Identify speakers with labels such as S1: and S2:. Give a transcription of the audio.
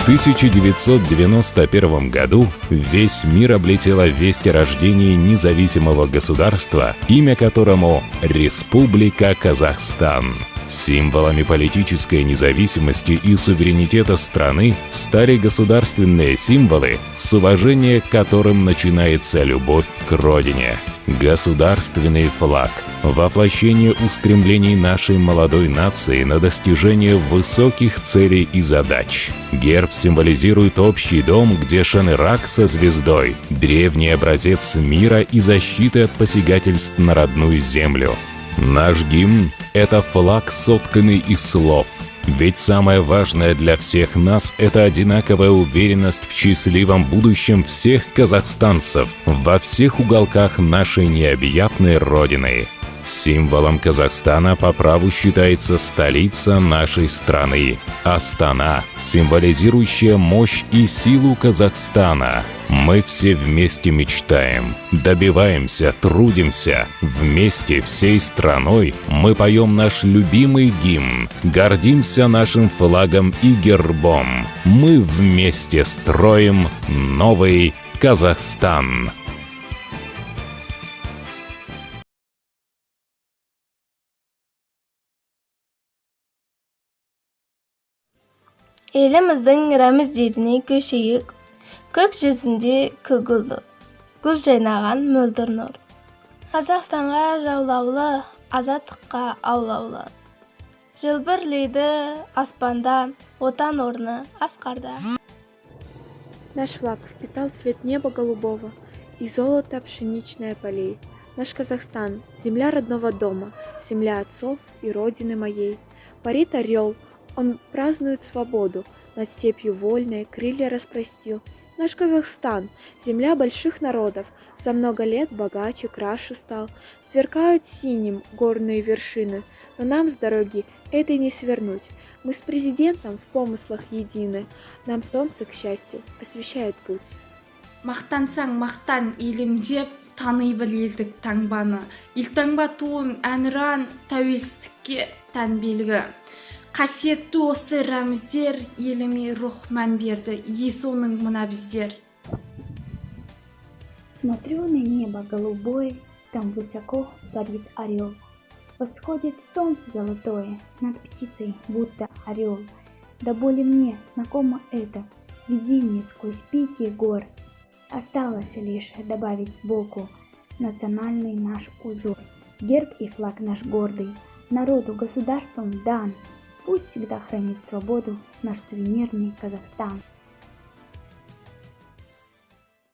S1: В 1991 году весь мир облетела весть о рождении независимого государства, имя которому Республика Казахстан. Символами политической независимости и суверенитета страны стали государственные символы, с уважения к которым начинается любовь к родине. Государственный флаг – воплощение устремлений нашей молодой нации на достижение высоких целей и задач. Герб символизирует общий дом, где шанырак со звездой – древний образец мира и защиты от посягательств на родную землю. Наш гимн – это флаг, сотканный из слов. Ведь самое важное для всех нас – это одинаковая уверенность в счастливом будущем всех казахстанцев во всех уголках нашей необъятной родины. Символом Казахстана по праву считается столица нашей страны – Астана, символизирующая мощь и силу Казахстана. Мы все вместе мечтаем, добиваемся, трудимся. Вместе, всей страной мы поем наш любимый гимн, гордимся нашим флагом и гербом. Мы вместе строим новый Казахстан.
S2: Еліміздің рәміздеріне көшейік. Көк жүзінде көгілдір, гүл жайнаған мөлдір нұр. Қазақстанға жаулаулы, азаттыққа аулаулы. Желбірлейді аспанда, отан орны асқарда.
S3: Наш флаг впитал цвет неба голубого и золото пшеничное полей. Наш Казахстан – земля родного дома, земля отцов и родины моей. Парит орел, он празднует свободу, над степью вольной крылья распростил. Наш Казахстан – земля больших народов, за много лет богаче, краше стал. Сверкают синим горные вершины, но нам с дороги этой не свернуть. Мы с президентом в помыслах едины, нам солнце, к счастью, освещает путь.
S4: Мақтансаң мақтан елім деп, таны біл елдік таңбаны. Елтаңба туым әнұран тәуелсіздікке тән белгі. Қасиетті осы рәміздер еліме рух мән берді, есі оның мына біздер.
S5: Смотрю на небо голубое, там высоко парит орел. Восходит солнце золотое, над птицей будто орел. До боли мне знакомо это видение сквозь пики гор. Осталось лишь добавить сбоку национальный наш узор. Герб и флаг наш гордый, народу государством дан. Пусть всегда хранит свободу наш сувенирный Казахстан.